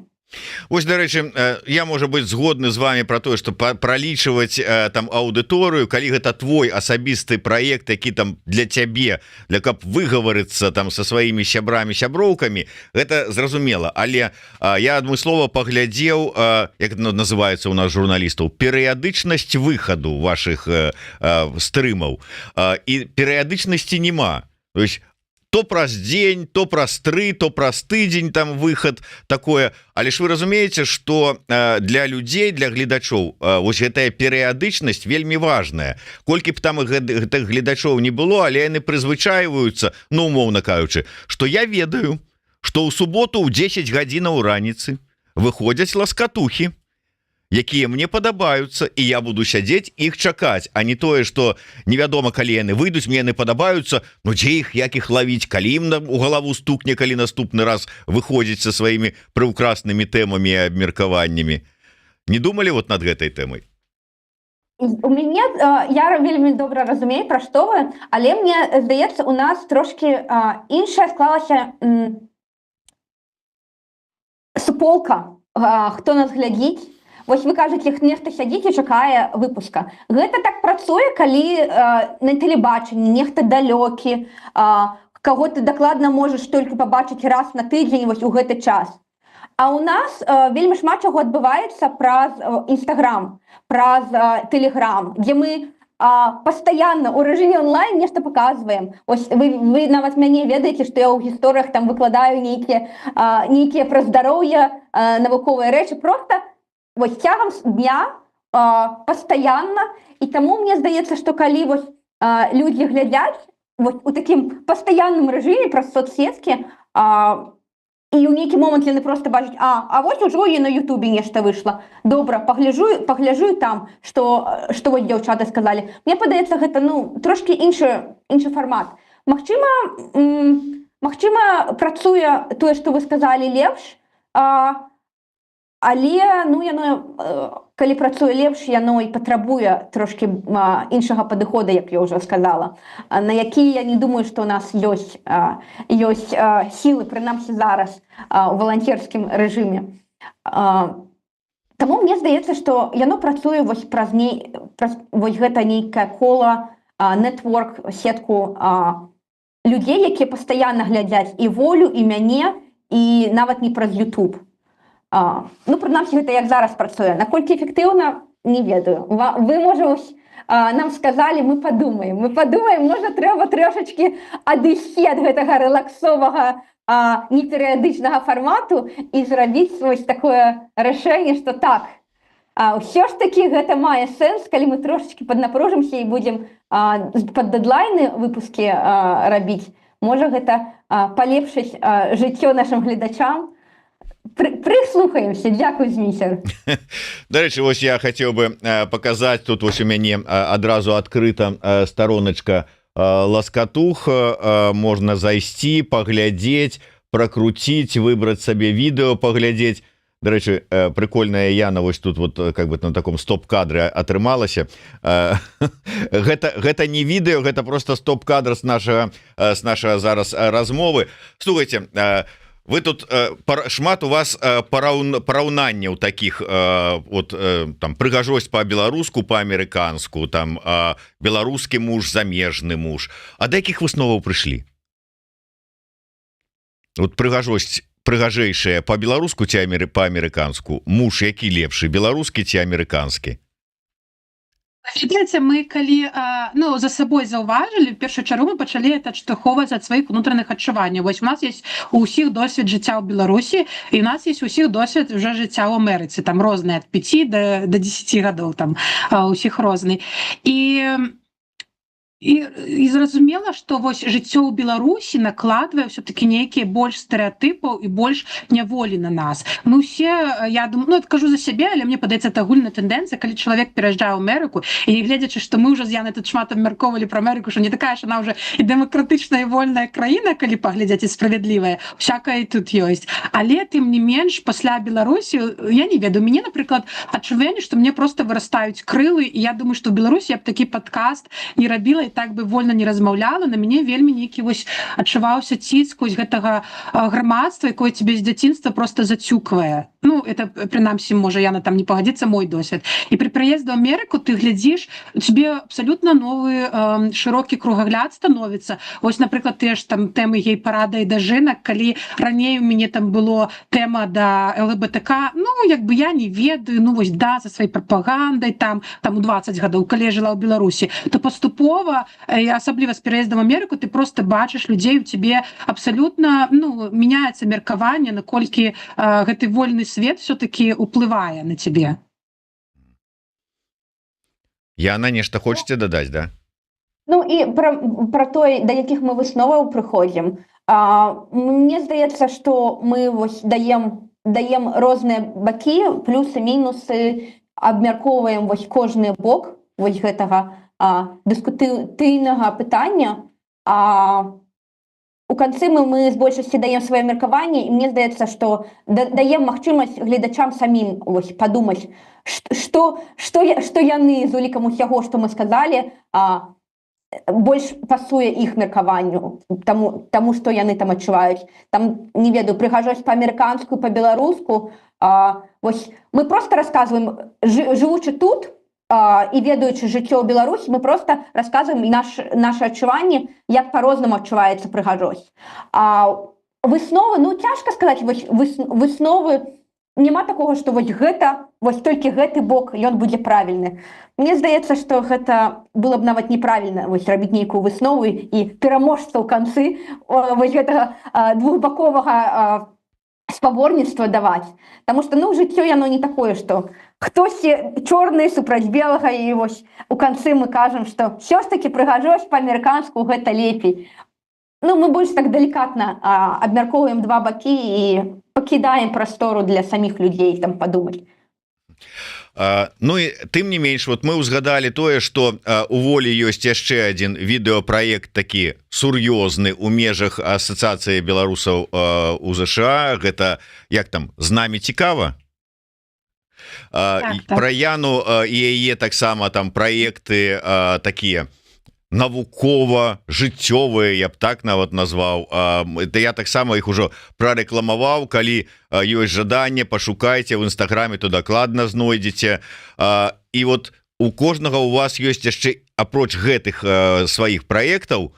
Вось, дарэчы, я, можа быць, згодны з вами про тое, што пралічваць там аўдыторыю, калі гэта твой асабісты праект, які там для цябе, каб выгаварыцца там са сваімі сябрамі, сяброўкамі, гэта зразумела. Але я адмыслова паглядзеў, як называецца у нас журналістаў, перыядычнасць выхаду вашых стрымаў. І перыядычнасці няма. То есть то праз дзень, то праз 3, то праз тыдзень там выхад такое. Але ж вы разумееце, што для людзей, для гледачоў вось гэтая перыядычнасць вельмі важная. Колькі б там гэтых гледачоў не было, але яны прызвычайваюцца, ну, умоўна кажучы, што я ведаю, што ў суботу ў 10 гадзінаў раніцы выходзяць ласкатухі, якія мне падабаюцца, і я буду сядзець іх чакаць, а не тое, што невядома, калі яны выйдуць, мне яны падабаюцца, ну дзе іх, як іх лавіць, калі ім у галаву стукне, калі наступны раз выходзіць са сваімі прыўкраснымі тэмамі і абмеркаваннямі. Не думалі вот над гэтай тэмай? У мяне, я вельмі добра разумею, пра што вы, але мне здаецца, у нас трошкі іншая склалася суполка, хто нас глядзіць. Вось вы кажаце, нехта сядзіць і чакае выпуска. Гэта так працуе, калі на тэлебачанні нехта далёкі, каго ты дакладна можаш толькі пабачыць раз на тыдзень вось у гэты час. А ў нас вельмі шмат чаго адбываецца праз Інстаграм, праз Тэлеграм, дзе мы пастаянна ў рэжыме онлайн нешта паказваем. Ось вы нават мяне ведаеце, што я ў гісторыях там выкладаю нейкія пра здароўе, навуковыя рэчы, проста вось цягам дня пастаянна, і таму мне здаецца, што калі вось людзі глядзяць вось у такім пастаянным рэжыме праз соцсеткі, і ў нейкі момант яны проста бачаць, вось ужо і на Ютубе нешта выйшла. Добра, пагляджу там, што вось дзяўчаты сказалі. Мне падаецца, гэта трошкі іншы фармат. Магчыма, працуе тое, што вы сказалі, лепш, але яно, калі працуе лепш, яно і патрабуе трошкі іншага падыхода, як я ўжо сказала, на які я не думаю, што ў нас ёсць сілы, прынамсі зараз, у валанцерскім рэжыме. Таму мне здаецца, што яно працуе вось праз гэта нейкае кола, нетворк, сетку людзей, якія пастаянна глядзяць і волю, і мяне, і нават не праз YouTube. Прынамсі, гэта як зараз працуе. Наколькі эфектыўна, не ведаю. Вы, можа, нам сказалі, мы падумаем, можа, трэба трошачкі адысці ад гэтага рэлаксовага, неперыядычнага фармату і зрабіць вось такое рашэнне, што так, ўсё ж такі гэта мае сэнс, калі мы трошачкі паднапружымся і будзем пад дэдлайны выпускі рабіць. Можа, гэта палепшыць жыццё нашым гледачам. Прыслухаемся. Дзякуй, Зміцер. Дарэчы, вось я хацеў бы паказаць, тут вось у мяне адразу адкрыта староначка ласкатух, можна зайсці, паглядзець, пракруціць, выбраць сабе відэо, паглядзець. Дарэчы, прикольная Яна вось тут вот как бы на таком стоп-кадры атрымалася. Гэта не відэо, гэта просто стоп-кадр з нашага зараз размовы. Слухайте, вы тут шмат у вас параўнанняў таких, вот там прыгажосць по-беларуску, по-амерыканску, там беларускі муж, замежны муж. А да якіх высноваў прыйшлі? Вот прыгажэйшая по-беларуску ці па-амерыканску, муж які лепшы, беларускі ці амерыканскі? Ведаеце, мы калі ну, за сабой заўважылі, першую чаргу мы пачалі это адштурхоўваць ад сваіх унутраных адчуванняў. Вось у нас есть у ўсіх досвед жыцця ў Беларусі, і у нас есть у ўсіх досвед уже жыцця ў Амерыцы, там розныя ад 5 до 10 гадоў, там усіх розны. І зразумела, што вось жыццё ў Беларусі накладвае ўсё-такі нейкія больш стэрэатыпаў і больш няволі на нас. Мы ўсе, я думаю, ну, кажу за сябе, але мне падаецца, это агульная тэндэнцыя, калі чалавек пераязджае ў Амерыку, і гледзячы, што мы ўжо з Янай тут шмат абмяркоўвалі пра Амерыку, што не такая ж яна ўжо і дэмакратычная і вольная краіна, калі паглядзець, і справядлівая, всякае тут ёсць. Але тым не менш, пасля Беларусі, я не ведаю, мяне, напрыклад, адчуванне, што мне проста вырастаюць крылы, і я думаю, што ў Беларусі я б такі падкаст не рабіла, так бы вольна не размаўляла, на мяне вельмі нейкі вось адчуваўся ціск вось гэтага грамадства, якое цябе з дзяцінства просто зацюквае. Ну, это, прынамсі, можа, Яна там не пагадзіцца, мой досвед. І пры прыезду ў Амерыку ты глядзіш, у цябе абсалютна новы шырокі кругагляд становіцца. Вось, напрыклад, тыя ж там тэмы гей-парада і да жынак, калі раней у мяне там было тэма да ЛГБТК, ну, як бы я не ведаю, ну, вось, да, за сваёй прапагандай, там у 20 гадоў, калі я жыла ў Беларусі, то паступова, асабліва з пераездам ў Амерыку, ты просто бачыш людзей, у цябе абсалютна, ну, мяняецца меркаванне, наколькі гэты вольны свет все-таки уплывае на цябе. Яна, нешта хочаце дадаць, да? Ну і пра той, да якіх мы высноваў прыходзім. Мне здаецца, што мы вось даем розныя бакі, плюсы, мінусы, абмяркоўваем вось кожны бок вось гэтага дыскутыйнага пытання. У канцы мы з большасці даем сваё меркаванне, і мне здаецца, што даем магчымасць гледачам самім вось падумаць, што яны з улікам усяго, што мы сказалі, больш пасуе іх меркаванню, таму што яны там адчуваюць. Там, не ведаю, прыгажосць па-амерыканску, па-беларуску. Вось мы проста расказваем, жывучы тут, і ведаючы жыццё ў Беларусі, мы проста расказваем нашы адчуванні, як па-рознаму адчуваецца прыгажосць. Высновы, ну, цяжка сказаць, высновы, няма такога, што вось гэта, вось толькі гэты бок, ён будзе правільны. Мне здаецца, што гэта было б нават неправільна вось рабіць нейкую выснову і пераможца ў канцы вось гэтага двухбаковага спаборніцтва даваць. Таму што, ну, жыццё яно не такое, што хтосьці чорны супраць белага, і вось у канцы мы кажам, што ўсё ж такі прыгажосць па-амерыканску гэта лепей. Ну, мы больш так далікатна абмяркоўваем два бакі і пакідаем прастору для саміх людзей там падумаць. Ну і тым не менш, вот мы ўзгадалі тое, што у волі ёсць яшчэ адзін відэапраект такі сур'ёзны ў межах асацыяцыі беларусаў у ЗША. Гэта, як там, з намі цікава? Пра Яну і яе таксама там праекты такія навукова-жыццёвыя, я б так нават назваў. Я таксама іх ужо прарэкламаваў, калі ёсць жаданне, пашукайце в інстаграме, то дакладна знойдзеце. І вот у кожнага у вас ёсць яшчэ, апроч гэтых сваіх праектаў,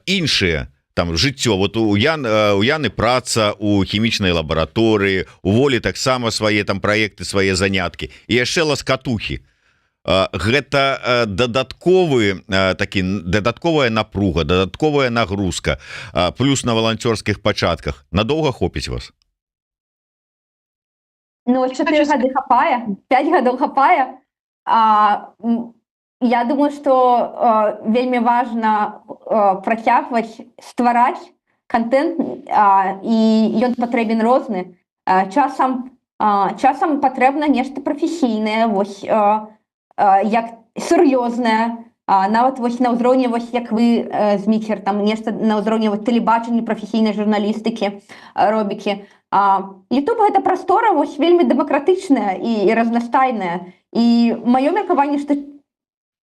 іншыя там жыццё. Вот у Яны праца у хімічнай лабараторыі, у волі таксама свае там праекты, свае заняткі. І яшчэ ласкатухі. Гэта дадатковая напруга, дадатковая нагрузка, плюс на валанцёрскіх пачатках. Надоўга хопіць вас? Ну, 4 гады хапае, 5 гадоў хапае. Я думаю, што вельмі важна працягваць ствараць контент, і ён патрэбен розны. Часам патрэбна нешта прафесійнае, вось, як сур'ёзнае, нават вось на ўзроўні, вось як вы, Зміцер, там нешта на ўзроўні тэлебачання, прафесійнай журналістыкі робіце. YouTube гэта прастора вось вельмі дэмакратычная і разнастайная. І маё меркаванне, што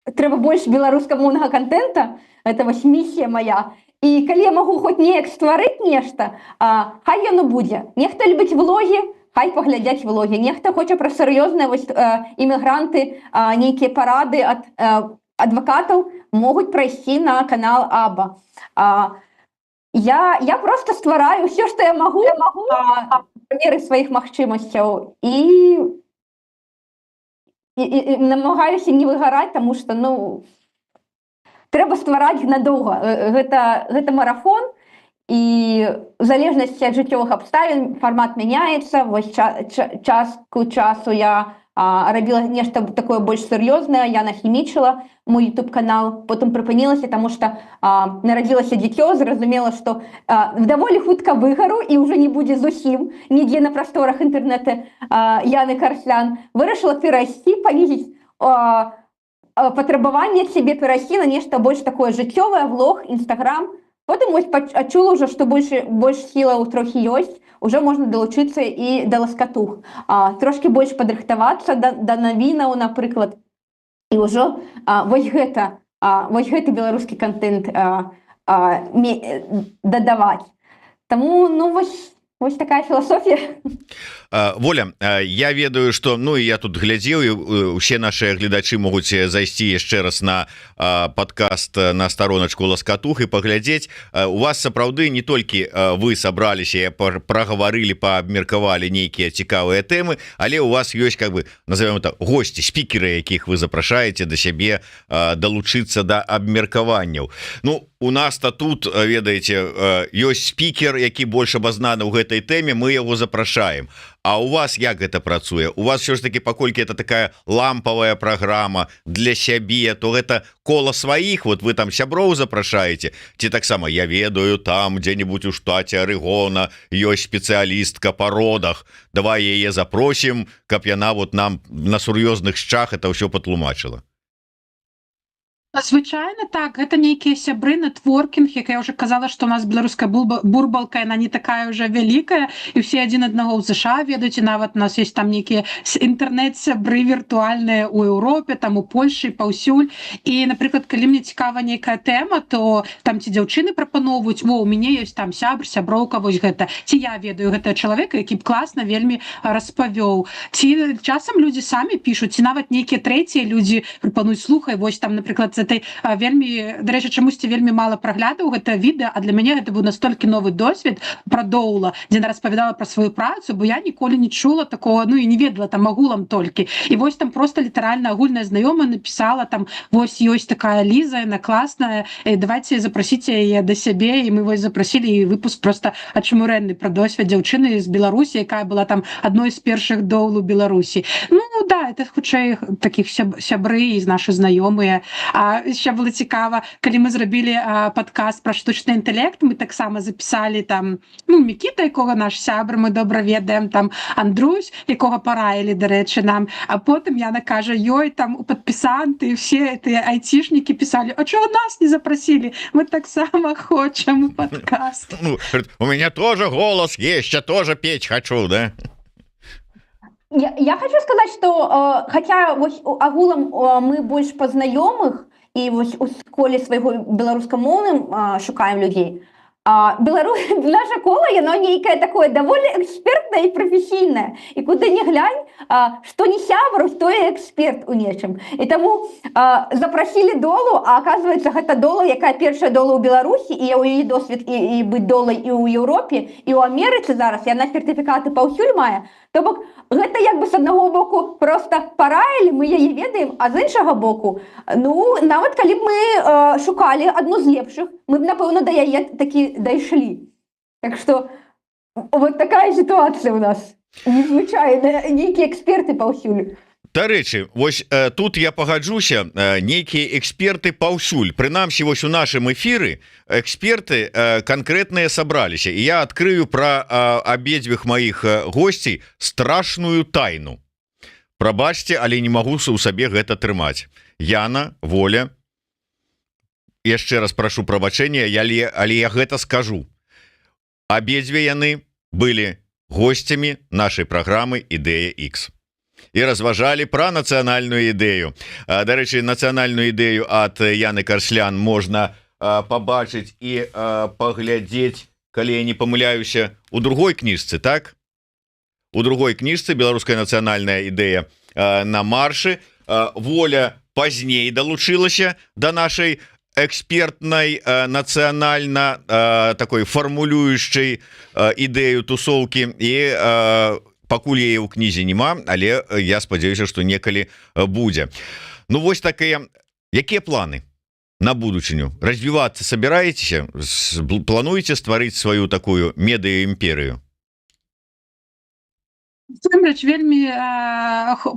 трэба больш беларускамоўнага контента, гэта вось місія мая. І калі я магу хоць неяк стварыць нешта, хай яно будзе. Нехта любіць влогі, хай паглядзяць влогі. Нехта хоча пра сур'ёзныя вось імігранты, нейкія парады ад адвакатаў могуць прайсці на канал Аба. Я просто ствараю ўсё, што я магу па меры сваіх магчымасцяў, і і намагаюся не выгараць, таму што ну трэба ствараць надоўга. Гэта марафон, і в залежнасці ад жыццёвых абставін фармат мяняецца. Вось частку часу я рабіла нешта такое больш сур'ёзнае, я нахімічыла мой YouTube-канал, потым прыпынілася, таму што нарадзілася дзіцё, зразумела, што даволі хутка выгару і ўжо не будзе зусім нідзе на прасторах інтэрнэта Яны Карслян. Вырашыла перайсці, панізіць патрабаванне сябе, перайсці на нешта больш такое жыццёвае, влог, Instagram. Потым вось адчула ўжо, што больш сілаў трохі ёсць, уже можна далучыцца і да ласкатух. Трошкі больш падрыхтавацца да навінаў, напрыклад. І ўжо вось гэты беларускі контент дадаваць. Таму, ну, вось такая філасофія. Воля, я ведаю, что ну і я тут глядзеў, і усе наши гледачы могуць зайсці яшчэ раз на подкаст на староначку ласкатух і паглядзець. У вас сапраўды не толькі вы сабраліся, прагаварылі, паабмеркавалі нейкія цікавыя тэмы, але у вас ёсць, как бы назовем это, госці, спікеры, якіх вы запрашаеце да сябе далучыцца да абмеркаванняў. Ну, у нас-то тут, ведаеце, ёсць спікер, які больш абазнаны ў гэтай тэме, мы яго запрашаем. А у вас як гэта працуе? У вас все ж таки, паколькі это такая лампавая праграма для сябе, то гэта кола сваіх, вот вы там сяброў запрашаеце, ці таксама я ведаю, там дзе-нибудь у штаце Арэгона ёсць спецыялістка па родах, давай яе запросім, каб яна вот нам на сур'ёзных шчах это ўсё патлумачыла. Звычайна так, гэта нейкія сябры, нетворкінг, як я уже казала, што у нас беларуская бурбалка, яна не такая уже вялікая, і ўсе адзін аднаго ў ЗША ведаюць, і нават у нас ёсць там нейкія інтэрнэт-сябры віртуальныя ў Еўропе, там у Польшы, паўсюль. І, напрыклад, калі мне цікава нейкая тэма, то там ці дзяўчыны прапаноўваюць, у мяне ёсць там сябр, сяброўка, вось гэта. Ці я ведаю гэтага чалавека, які б класна вельмі распавёў. Ці часам людзі самі пішуць, ці нават нейкія трэція людзі прапануюць, слухай, вось там, напрыклад, вельмі, дарэчы, чамусьці вельмі мала праглядаў гэта відэа, а для мяне гэта быў настолькі новы досвед пра Доула, дзе яна распавядала пра сваю працу, бо я ніколі не чула такого, ну і не ведала там агулам толькі. І вось там просто літаральна агульная знаёмая напісала там, вось ёсць такая Ліза, яна класная, давайте запрасіце яе да сябе, і мы вось запрасілі, і выпуск просто ачмурэнны пра досвед дзяўчыны з Беларусі, якая была там адной з першых Доул у Беларусі. Ну да, это хутчэй такіх сябры і нашы знаёмыя. Ще было цікава, калі мы зрабілі падкаст пра штучны інтэлект, мы таксама запісалі там, ну, Мікіта, якога наш сябр, мы добра ведаем, там Андрусь, якога параілі, дарэчы, нам, а потым яна кажа, ёй, там у падпісанты, все тыя айцішнікі пісалі, а чого нас не запросілі? Мы таксама хочам падкаст. Ну, у меня тоже голос есть, я тоже петь хочу, да? Я хочу сказаць, што хаця агулам мы больш па знаёмых, і вось у коле свайго беларускамоўным шукаем людзей. Наша кола, яно нейкае такое даволі экспертнае і прафесійнае. І куды не глянь, што не сябр, то і эксперт у нечым. І таму запрасілі Долу, а аказваецца, гэта Дола, якая першая Дола ў Беларусі, і у яе досвед і быць Долай і ў Еўропе, і ў Амерыцы зараз, яна сертыфікаты паўсюль мае. То бок, гэта як бы з аднаго боку проста параілі, мы яе ведаем, а з іншага боку, ну, нават калі б мы шукалі адну з лепшых, мы б, напэўна, да яе такі дайшлі. Так што, вот такая сітуацыя ў нас. Незвычайная, нейкія эксперты паўсюль. Дарэчы, вось тут я пагаджуся, нейкія эксперты паўсюль. Прынамсі, вось у нашым эфіры эксперты канкрэтныя сабраліся. І я адкрыю пра абедзвюх маіх госцей страшную тайну. Прабачце, але не магу ў сабе гэта трымаць. Яна, Воля, яшчэ раз прашу прабачэння, але я гэта скажу. Абедзве яны былі госцямі нашай праграмы «Ідэя X». І разважалі пра нацыянальную ідэю. Дарэчы, нацыянальную ідэю ад Яны Карслян можна пабачыць і паглядзець, калі я не памыляюся, у другой кніжцы, так? У другой кніжцы «Беларуская нацыянальная ідэя» на маршы. Воля пазней далучылася да нашай экспертнай, нацыянальна такой фармулюючай ідэю тусоўкі, і пакуль яе ў кнізе няма, але я спадзяюся, што некалі будзе. Ну вось такія, якія планы на будучыню? Развівацца собираецеся? Плануеце стварыць сваю такую медыа-імперыю? Насамрэч, вельмі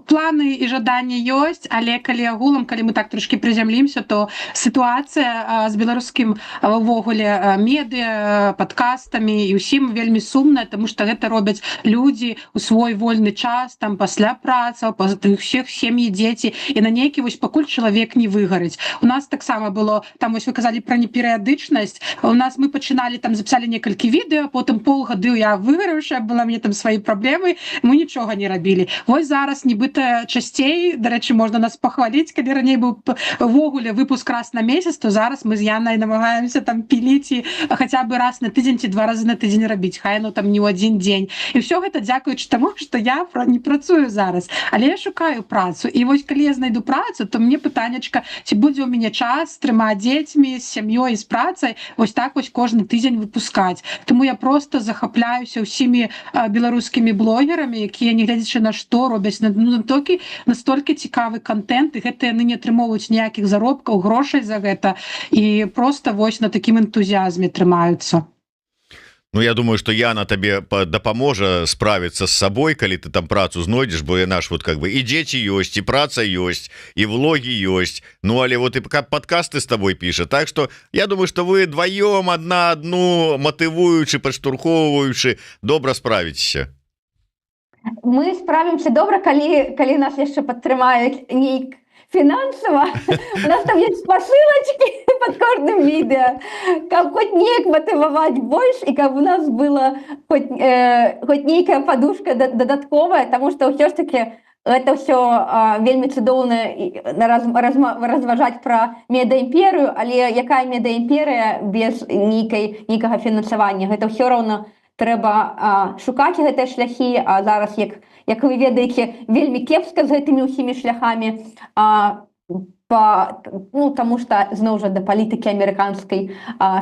планы і жаданні ёсць, але калі агулам, калі мы так трошки прызямлімся, то сітуацыя з беларускім увогуле медыа, падкастамі і ўсім вельмі сумная, тому што гэта робяць людзі ў свой вольны час, там пасля працы, ўсіх сем'і, дзеці, і на нейкі вось пакуль чалавек не выгарыць. У нас таксама было, там вось вы казалі пра неперыядычнасць, у нас мы пачыналі, там запісалі некалькі відэа, потым полгады я выгарыўшая была, мне там свае праблемы, мы нічога не рабілі. Вось зараз нібыта часцей, дарэчы, можна нас пахваліць, калі раней быў увогуле выпуск раз на месяц, то зараз мы з Янай намагаемся там піліць і хаця бы раз на тыдзень ці 2 разы на тыдзень рабіць, хай ну там не ў адзін дзень. І ўсё гэта дзякуючы таму, што я не працую зараз, але я шукаю працу. І вось калі я знайду працу, то мне пытаннячка, ці будзе ў мяне час з 3 дзецьмі, з сям'ёй, з працай, вось так вось кожны тыдзень выпускаць. Таму я просто захапляюся ўсімі беларускімі блогерамі, якія, нягледзячы на што, робяць настолькі цікавы контент, і гэта яны не атрымоўваюць ніякіх заробкаў, грошай за гэта, і просто вось на такім энтузіазме трымаюцца. Ну, я думаю, что Яна табе дапаможа справіцца з сабой, калі ты там працу знойдзеш, бо яна ж вот как бы і дзеці ёсць, і праца ёсць, і влогі ёсць, ну але вот і падкасты з табой піша, так что я думаю, что вы дваём адну матывуючы, падштурхоўваючы добра справіцеся. Мы справімся добра, калі нас яшчэ падтрымаюць нейк фінансава. У нас там ёсць спасылачкі пад кожным відэа, каб хоць неяк матываваць больш, і каб у нас была хоць нейкая падушка дадатковая, таму што ўсё ж таки гэта ўсё вельмі цудоўна разважаць пра медыа-імперыю, але якая медыа-імперыя без нейкага фінансавання? Гэта ўсё роўна трэба шукаць гэтыя шляхі, а зараз, як вы ведаеце, вельмі кепска з гэтымі ўсімі шляхамі, таму што, зноў жа, да палітыкі амерыканскай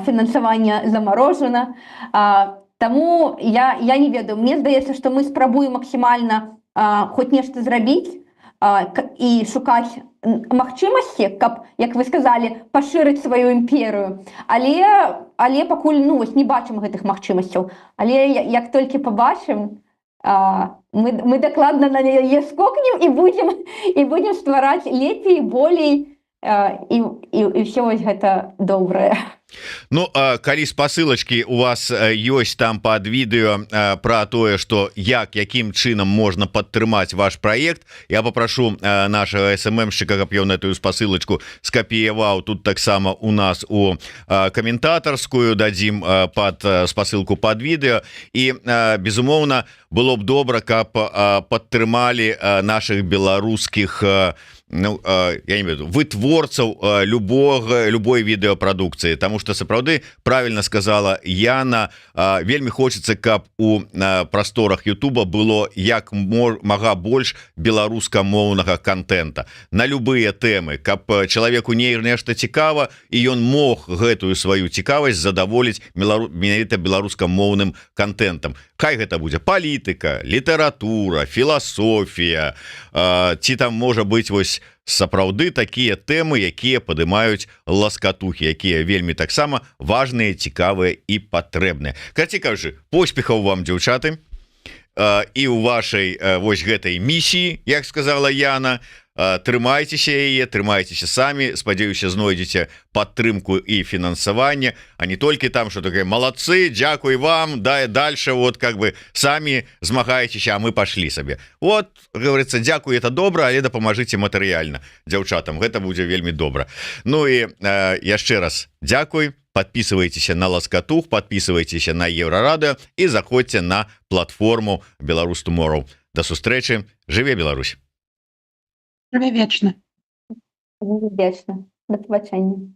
фінансавання замарожана. Таму я не ведаю, мне здаецца, што мы спрабуем максімальна хоць нешта зрабіць і шукаць магчымасці, каб, як вы сказалі, пашырыць сваю імперыю. Але пакуль не бачым гэтых магчымасцяў. Але як толькі пабачым, мы дакладна на яе скокнем і будзем ствараць лепей, болей, і ўсё вось гэта добрае. Ну, калі спасылачкі у вас ёсць там пад відэо пра тое, што якім чынам можна падтрымаць ваш праект, я папрашу нашага СММшчыка, каб ён эту спасылачку скапіяваў тут таксама у нас у каментатарскую, дадзім пад спасылку пад відэо. І, безумоўна, было б добра, каб падтрымалі нашых беларускіх я не веду, вытворцаў любой відэапрадукцыі, таму што сапраўды правільна сказала Яна, вельмі хочацца, каб у прасторах Ютуба было як мага больш беларускамоўнага контента на любыя тэмы, каб чалавеку нешта цікава і ён мог гэтую сваю цікавасць задаволіць менавіта беларускамоўным контентам. Хай гэта будзе палітыка, літаратура, філасофія, ці там можа быць вось сапраўды такія тэмы, якія падымаюць ласкатухі, якія вельмі таксама важныя, цікавыя і патрэбныя. Карацей кажучы, поспехаў вам, дзяўчаты, і ў вашай вось гэтай місіі, як сказала Яна. Трымайцеся яе, трымайцеся самі, спадзяюся, знойдзеце падтрымку і фінансаванне, а не толькі там, што такое малацы, дзякуй вам, дальше вот как бы самі змагаецеся, а мы пашлі сабе. Вот, говорится, дзякуй, это добра, але дапамажыце матэрыяльна дзяўчатам, гэта будзе вельмі добра. Ну і яшчэ раз дзякуй, подписывайтеся на Ласкатух, подписывайтеся на Еўрарадыё і заходзьце на платформу Беларусь Tomorrow. До сустрэчы, жыве Беларусь! Жыве вечна. Жыве вечна. До побачення.